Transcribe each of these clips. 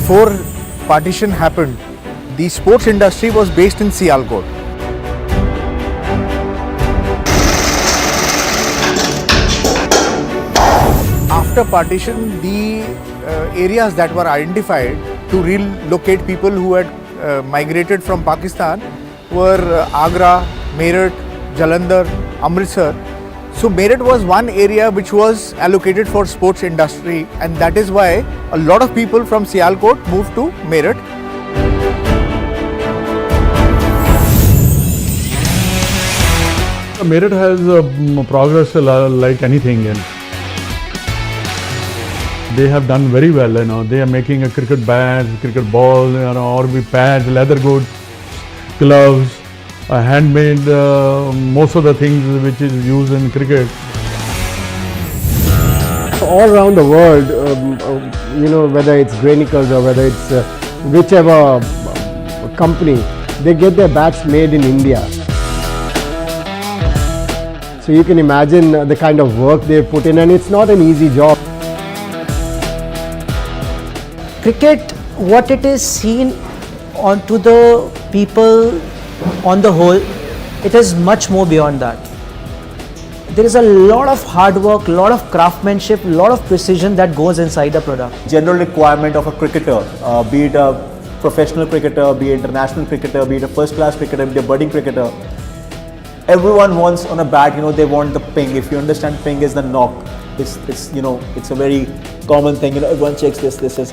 before partition happened, the sports industry was based in Sialkot. After partition, the areas that were identified to relocate people who had migrated from Pakistan were Agra, Meerut, Jalandhar, Amritsar. So Meerut was one area which was allocated for sports industry, and that is why a lot of people from Sialkot moved to Meerut. Meerut has progressed like anything, and they have done very well. They are making a cricket bat, cricket ball, or pads, leather goods, gloves, handmade, most of the things which is used in cricket. All around the world, whether it's Grainicals or whether it's whichever company, they get their bats made in India. So you can imagine the kind of work they put in, and it's not an easy job. Cricket, what it is seen onto the people on the whole, it is much more beyond that. There is a lot of hard work, lot of craftsmanship, lot of precision that goes inside the product. General requirement of a cricketer, be it a professional cricketer, be it international cricketer, be it a first class cricketer, be it a budding cricketer. Everyone wants on a bat, they want the ping. If you understand, ping is the knock. It's a very common thing. Everyone checks this is.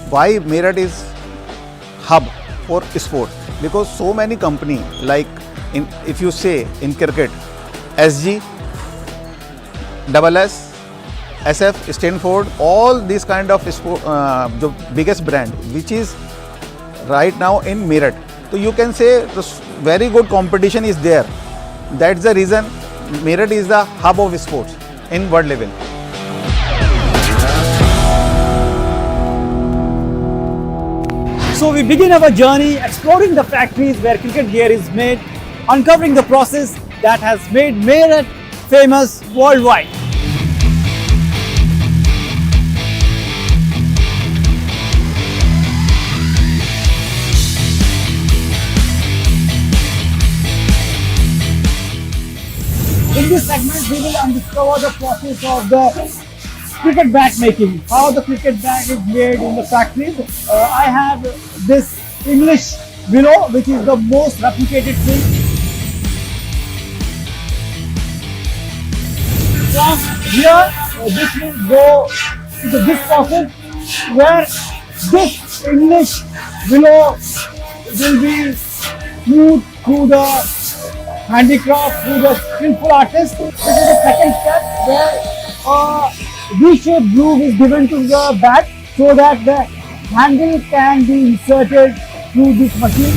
Why Meerut is hub for sport? Because so many company, like if you say in cricket, SG, SS, SF, Stanford, all these kind of sport, the biggest brand which is right now in Meerut. So you can say the very good competition is there. That's the reason Meerut is the hub of sports in world level. So we begin our journey exploring the factories where cricket gear is made, uncovering the process that has made Meerut famous worldwide. In this segment, we will uncover the process of the cricket bat making, how the cricket bat is made in the factories. I have this English willow, which is the most replicated thing. From here, this will go to this process where this English willow will be moved through the handicraft, through the skillful artist. This is the second step where V-shaped groove is given to the bat so that the handle can be inserted through this machine.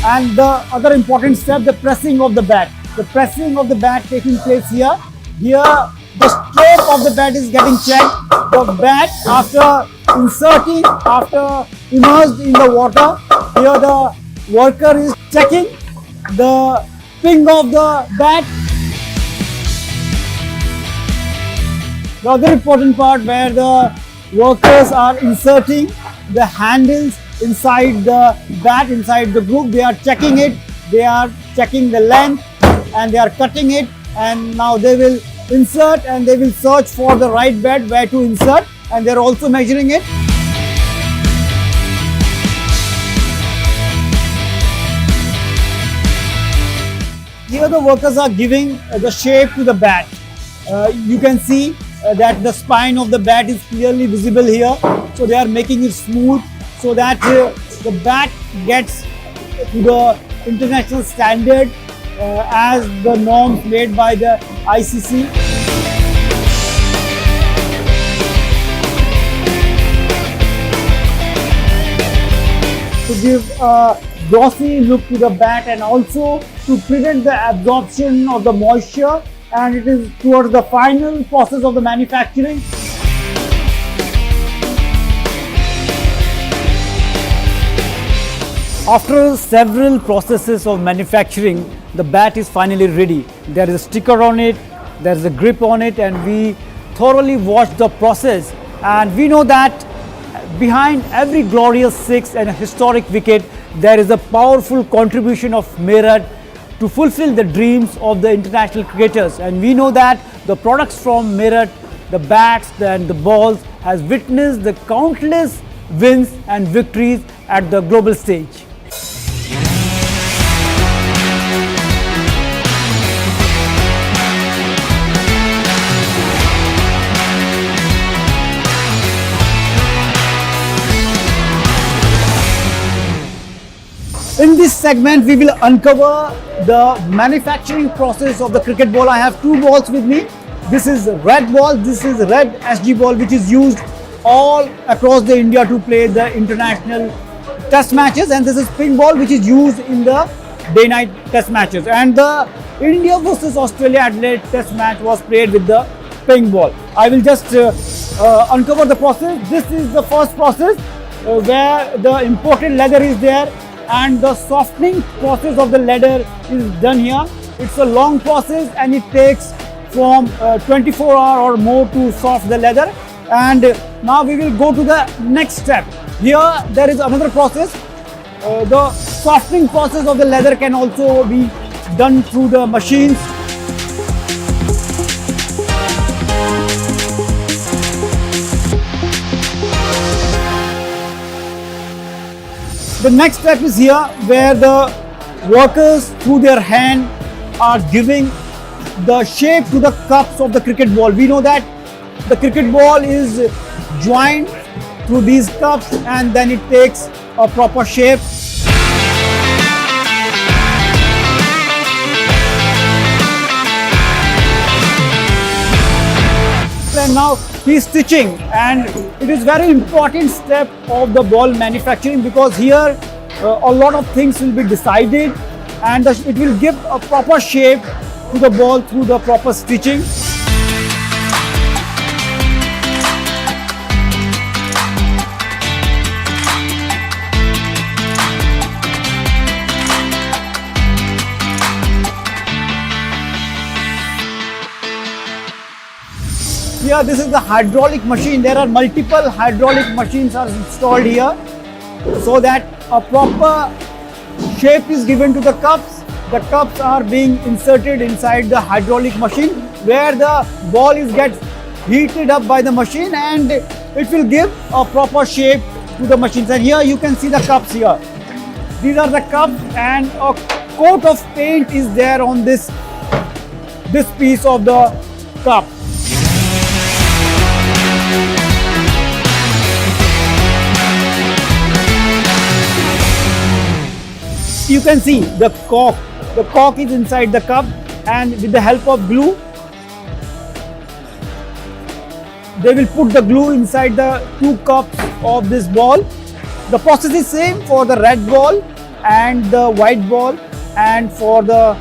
And the other important step, the pressing of the bat. The pressing of the bat taking place here. Here, the stroke of the bat is getting checked. The bat, after inserting, after immersed in the water, here the worker is checking the ping of the bat. The other important part where the workers are inserting the handles inside the bat, inside the groove. They are checking it, they are checking the length, and they are cutting it, and now they will insert and they will search for the right bat where to insert, and they are also measuring it. Here the workers are giving the shape to the bat. You can see that the spine of the bat is clearly visible here. So they are making it smooth so that the bat gets to the international standard as the norms made by the ICC. To give a glossy look to the bat and also to prevent the absorption of the moisture, and it is towards the final process of the manufacturing. After several processes of manufacturing, the bat is finally ready. There is a sticker on it, there is a grip on it, and we thoroughly watched the process. And we know that behind every glorious six and a historic wicket, there is a powerful contribution of Meerut to fulfill the dreams of the international cricketers. And we know that the products from Meerut, the bats and the balls, has witnessed the countless wins and victories at the global stage. In this segment, we will uncover the manufacturing process of the cricket ball. I have two balls with me. This is red ball, this is red SG ball, which is used all across the India to play the international test matches, and this is pink ball, which is used in the day-night test matches. And the India versus Australia Adelaide test match was played with the pink ball. I will just uncover the process. This is the first process where the imported leather is there, and the softening process of the leather is done here. It's a long process and it takes from 24 hours or more to soft the leather. And now we will go to the next step. Here there is another process. The softening process of the leather can also be done through the machines. The next step is here where the workers through their hand are giving the shape to the cups of the cricket ball. We know that the cricket ball is joined through these cups and then it takes a proper shape. And now he is stitching, and it is very important step of the ball manufacturing, because here a lot of things will be decided and it will give a proper shape to the ball through the proper stitching. Here, this is the hydraulic machine. There are multiple hydraulic machines are installed here so that a proper shape is given to the cups. The cups are being inserted inside the hydraulic machine where the ball gets heated up by the machine and it will give a proper shape to the machines. And here you can see the cups here. These are the cups, and a coat of paint is there on this piece of the cup. You can see the cork is inside the cup, and with the help of glue they will put the glue inside the two cups of this ball. The process is same for the red ball and the white ball and for the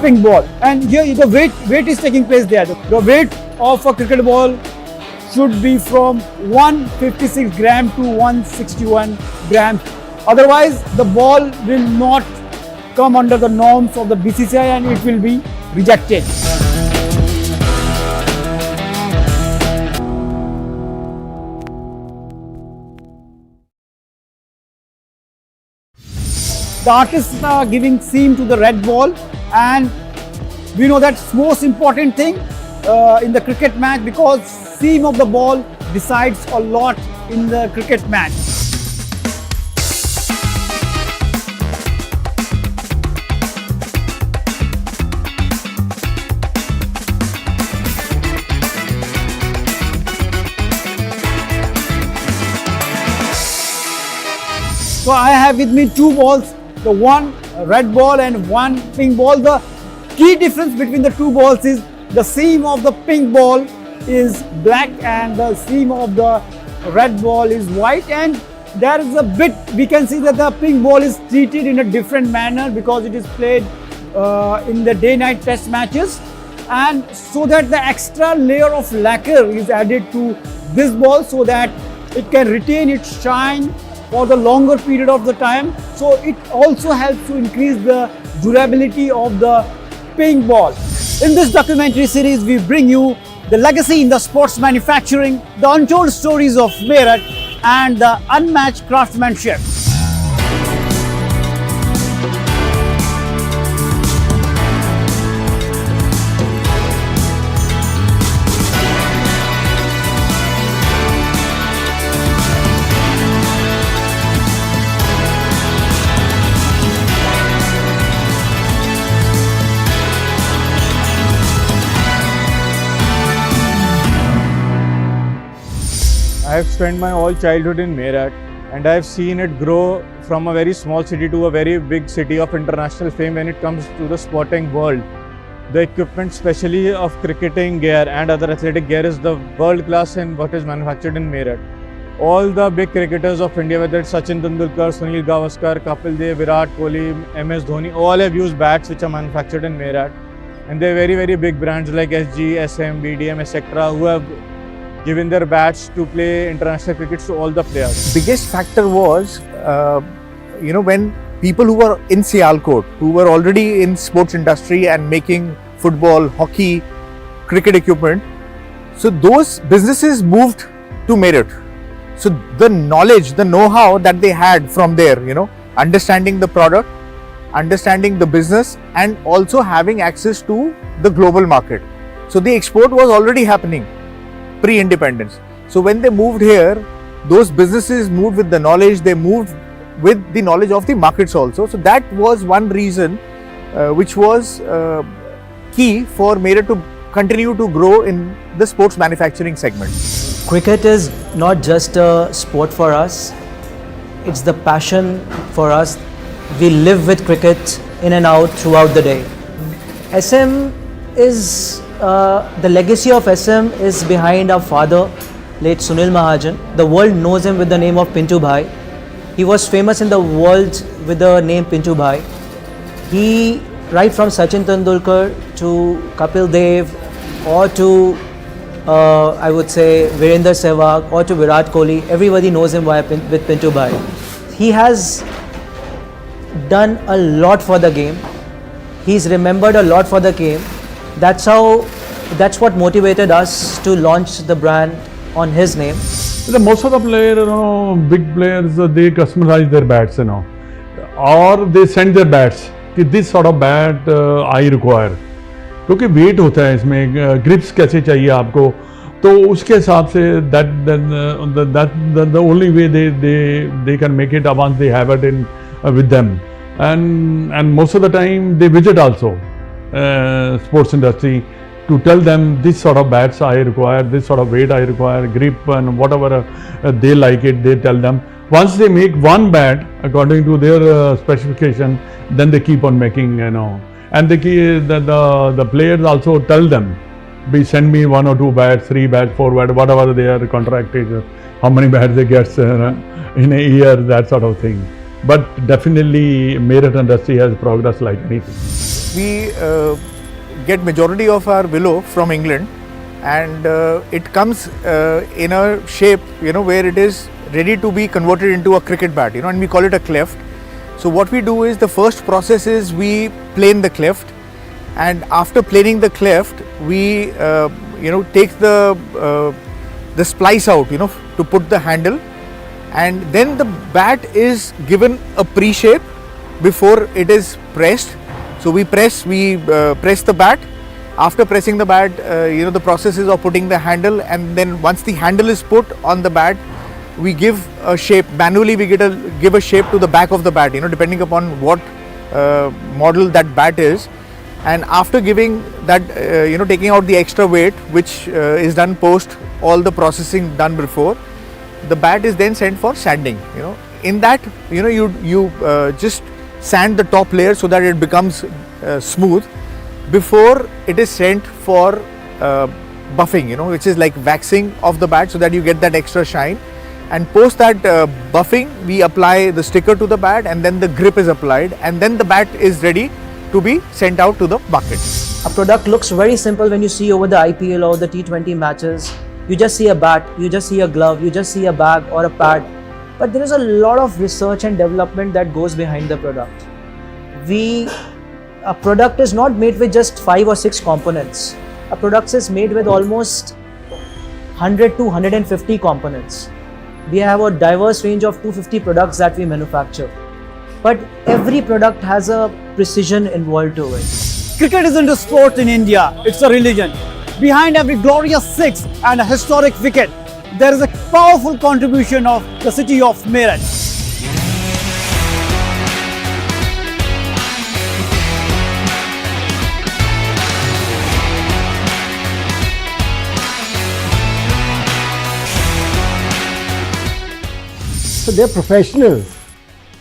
pink ball. And here the weight is taking place there. The weight of a cricket ball should be from 156 gram to 161 grams. Otherwise, the ball will not come under the norms of the BCCI and it will be rejected. The artists are giving seam to the red ball, and we know that's most important thing in the cricket match, because seam of the ball decides a lot in the cricket match. So I have with me two balls, the one red ball and one pink ball. The key difference between the two balls is the seam of the pink ball is black and the seam of the red ball is white, and there is a bit, we can see that the pink ball is treated in a different manner because it is played in the day-night test matches, and so that the extra layer of lacquer is added to this ball so that it can retain its shine for the longer period of the time. So it also helps to increase the durability of the ping ball. In this documentary series, we bring you the legacy in the sports manufacturing, the untold stories of Meerut, and the unmatched craftsmanship. I have spent my whole childhood in Meerut, and I have seen it grow from a very small city to a very big city of international fame when it comes to the sporting world. The equipment, especially of cricketing gear and other athletic gear, is the world class in what is manufactured in Meerut. All the big cricketers of India, whether it's Sachin Tendulkar, Sunil Gavaskar, Kapil Dev, Virat Kohli, MS Dhoni, all have used bats which are manufactured in Meerut. And they're very, very big brands like SG, SM, BDM, etc. who have given their bats to play international cricket to all the players. Biggest factor was, when people who were in Sialkot, who were already in sports industry and making football, hockey, cricket equipment, so those businesses moved to Meerut. So the knowledge, the know-how that they had from there, understanding the product, understanding the business, and also having access to the global market. So the export was already happening pre-independence. So when they moved here, those businesses moved with the knowledge, they moved with the knowledge of the markets also. So that was one reason which was key for Meerut to continue to grow in the sports manufacturing segment. Cricket is not just a sport for us, it's the passion for us. We live with cricket in and out throughout the day. SM is the legacy of SM is behind our father, late Sunil Mahajan. The world knows him with the name of Pintu Bhai. He was famous in the world with the name Pintu Bhai. He, right from Sachin Tendulkar to Kapil Dev, or to I would say Virender Sehwag, or to Virat Kohli, everybody knows him with Pintu Bhai. He has done a lot for the game. He's remembered a lot for the game. That's what motivated us to launch the brand on his name. Most of the players, big players, they customize their bats, or they send their bats. This sort of bat I require. क्योंकि wait होता है इसमें, grips कैसे चाहिए आपको, तो उसके हिसाब से the only way they can make it once they have it in with them, and most of the time they visit also sports industry to tell them this sort of bats I require, this sort of weight I require, grip and whatever they like it, they tell them. Once they make one bat according to their specification, then they keep on making, and the players also tell them, send me 1 or 2 bats, 3 bats, 4 bats, whatever their contract is, how many bats they get in a year, that sort of thing. But definitely Meerut industry has progressed like anything. We get majority of our willow from England, and it comes in a shape, where it is ready to be converted into a cricket bat, and we call it a cleft. So what we do is, the first process is we plane the cleft, and after planing the cleft, we take the splice out, to put the handle, and then the bat is given a pre-shape before it is pressed. So we press the bat. After pressing the bat, the process is of putting the handle, and then once the handle is put on the bat, we give a shape. Manually we give a shape to the back of the bat, depending upon what model that bat is. And after giving that, taking out the extra weight, which is done post all the processing done before, the bat is then sent for sanding. In that, you just sand the top layer so that it becomes smooth before it is sent for buffing, which is like waxing of the bat so that you get that extra shine. And post that buffing, we apply the sticker to the bat, and then the grip is applied, and then the bat is ready to be sent out to the market. A product looks very simple when you see over the IPL or the T20 matches. You just see a bat, you just see a glove, you just see a bag or a pad. but there is a lot of research and development that goes behind the product. A product is not made with just 5 or 6 components. A product is made with almost 100 to 150 components. We have a diverse range of 250 products that we manufacture. But every product has a precision involved to it. Cricket isn't a sport in India, it's a religion. Behind every glorious six and a historic wicket, there is a powerful contribution of the city of Meerut. So they're professionals,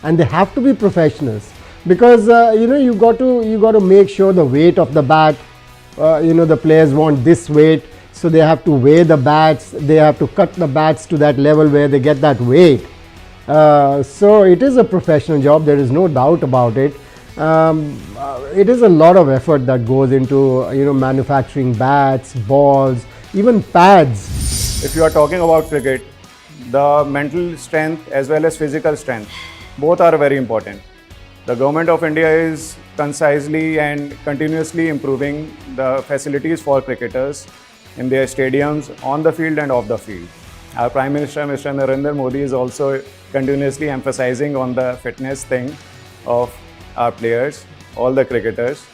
and they have to be professionals, because you got to make sure the weight of the bat. The players want this weight, so they have to weigh the bats. They have to cut the bats to that level where they get that weight. So it is a professional job. There is no doubt about it. It is a lot of effort that goes into manufacturing bats, balls, even pads. If you are talking about cricket, the mental strength as well as physical strength, both are very important. The government of India is concisely and continuously improving the facilities for cricketers in their stadiums, on the field and off the field. Our Prime Minister, Mr. Narendra Modi, is also continuously emphasizing on the fitness thing of our players, all the cricketers,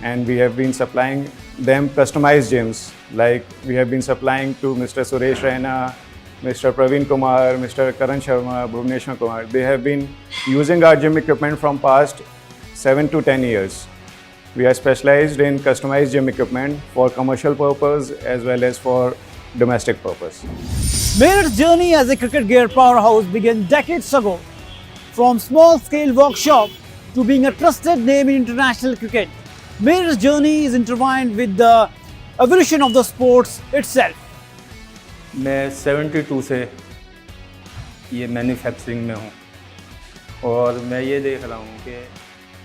and we have been supplying them customized gyms, like we have been supplying to Mr. Suresh Raina, Mr. Praveen Kumar, Mr. Karan Sharma, Bhuvneshwar Kumar. They have been using our gym equipment from past 7 to 10 years. We are specialized in customized gym equipment for commercial purpose as well as for domestic purpose. Meerut's journey as a cricket gear powerhouse began decades ago. From small-scale workshop to being a trusted name in international cricket, Meerut's journey is intertwined with the evolution of the sports itself. मैं 72 से ये manufacturing में हूँ और मैं ये देख रहा हूँ कि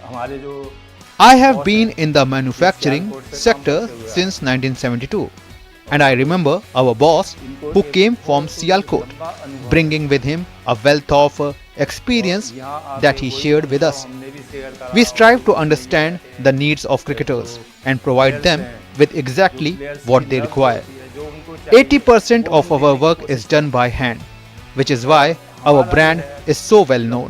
हमारे जो I have been in the manufacturing sector since 1972, and I remember our boss who came from Sialkot, bringing with him a wealth of experience that he shared with us. We strive to understand the needs of cricketers and provide them with exactly what they require. 80% of our work is done by hand, which is why our brand is so well known.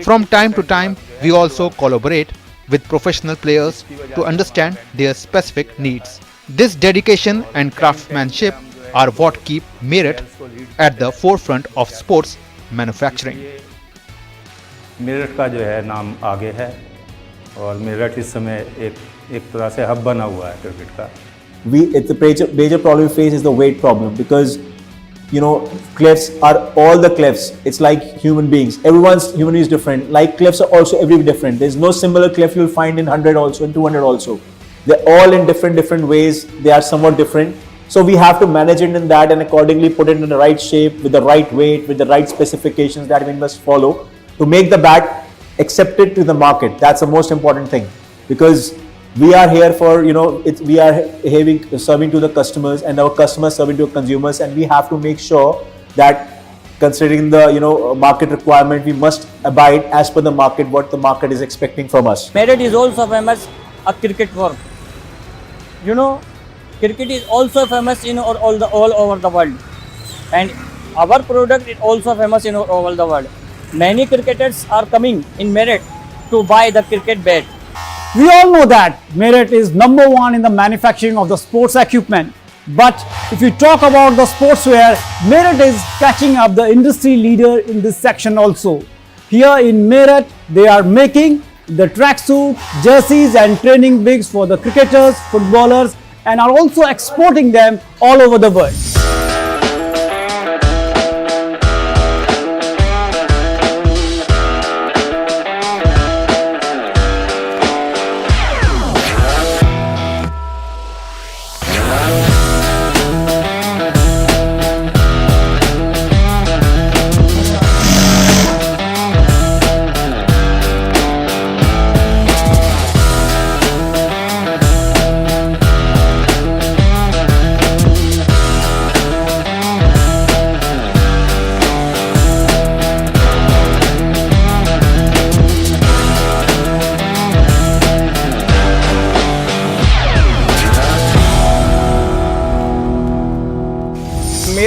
From time to time, we also collaborate with professional players to understand their specific needs. This dedication and craftsmanship are what keep Meerut at the forefront of sports manufacturing. Meerut का जो है नाम आगे है और मेरठ इस समय एक तरह से हब बना हुआ है क्रिकेट का. It's the major problem we face is the weight problem, because cliffs are all the cliffs. It's like human beings. Everyone's human is different. Like cliffs are also every different. There's no similar cliff you'll find in 100 also, in 200 also. They're all in different ways. They are somewhat different. So we have to manage it in that and accordingly put it in the right shape, with the right weight, with the right specifications that we must follow to make the bat accepted to the market. That's the most important thing, because we are here for, we are serving to the customers, and our customers serving to consumers, and we have to make sure that, considering the market requirement, we must abide as per the market, what the market is expecting from us. Meerut is also famous a cricket work. Cricket is also famous in all over the world, and our product is also famous in all over the world. Many cricketers are coming in Meerut to buy the cricket bat. We all know that Meerut is #1 in the manufacturing of the sports equipment. But if you talk about the sportswear, Meerut is catching up the industry leader in this section also. Here in Meerut, they are making the tracksuit, jerseys and training bigs for the cricketers, footballers, and are also exporting them all over the world.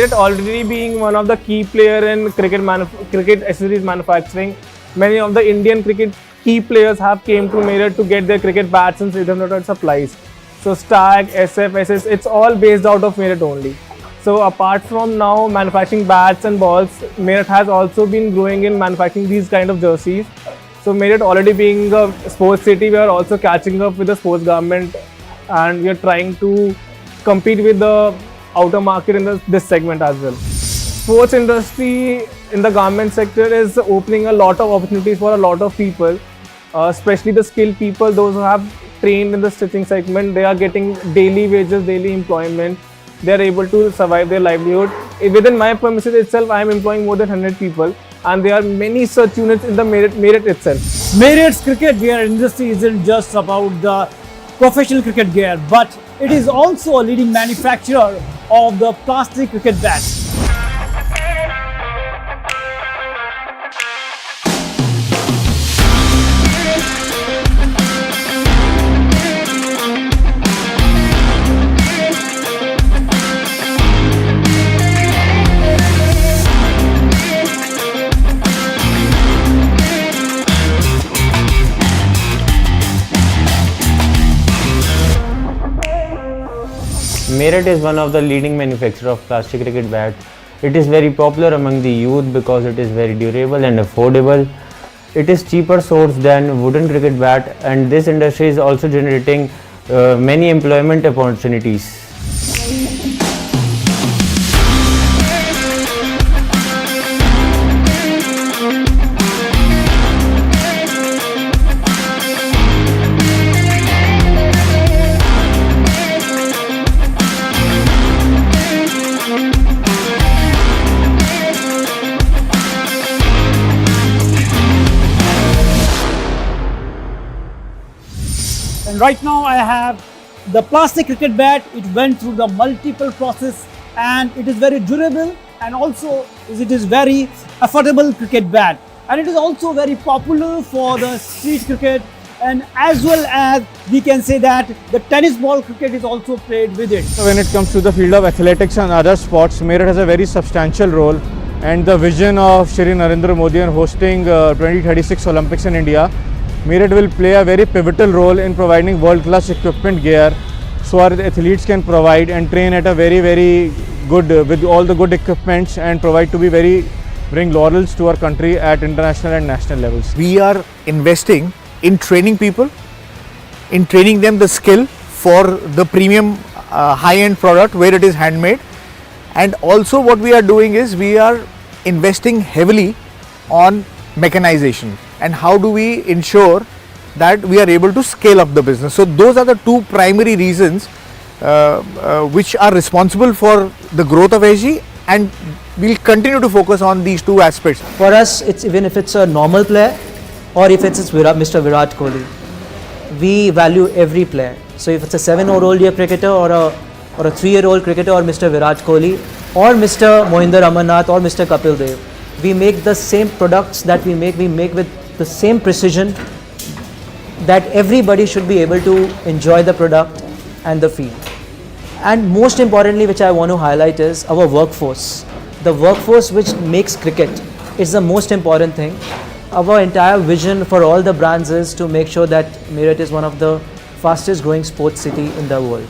Meerut already being one of the key player in cricket accessories manufacturing, many of the Indian cricket key players have came to Meerut to get their cricket bats and rhythm supplies. So Stag, SF, SS, it's all based out of Meerut only. So apart from now manufacturing bats and balls, Meerut has also been growing in manufacturing these kind of jerseys. So Meerut already being a sports city, we are also catching up with the sports government, and we are trying to compete with the outer market in this segment as well. Sports industry in the garment sector is opening a lot of opportunities for a lot of people, especially the skilled people, those who have trained in the stitching segment. They are getting daily wages, daily employment. They are able to survive their livelihood. Within my premises itself, I am employing more than 100 people, and there are many such units in the Meerut itself. Meerut's cricket gear industry isn't just about the professional cricket gear, but it is also a leading manufacturer of the plastic cricket bats. Meerut is one of the leading manufacturers of plastic cricket bats. It is very popular among the youth because it is very durable and affordable. It is cheaper source than wooden cricket bat, and this industry is also generating many employment opportunities. And right now I have the plastic cricket bat. It went through the multiple process, and it is very durable, and also it is very affordable cricket bat, and it is also very popular for the street cricket, and as well as we can say that the tennis ball cricket is also played with it. So when it comes to the field of athletics and other sports, Meerut has a very substantial role, and the vision of Shri Narendra Modi in hosting 2036 Olympics in India, Meerut will play a very pivotal role in providing world-class equipment gear, so our athletes can provide and train at a very good, with all the good equipments, and bring laurels to our country at international and national levels. We are investing in training people, in training them the skill for the premium high-end product where it is handmade, and also what we are doing is we are investing heavily on mechanization, and how do we ensure that we are able to scale up the business. So those are the two primary reasons which are responsible for the growth of SG, and we'll continue to focus on these two aspects. For us, it's even if it's a normal player or if it's Mr. Virat Kohli, we value every player. So if it's a 7-year-old cricketer or a 3-year-old cricketer, or Mr. Virat Kohli or Mr. Mohinder Amarnath or Mr. Kapil Dev, we make the same products that we make with the same precision that everybody should be able to enjoy the product and the feel. And most importantly, which I want to highlight, is our workforce. The workforce which makes cricket is the most important thing. Our entire vision for all the brands is to make sure that Meerut is one of the fastest growing sports city in the world.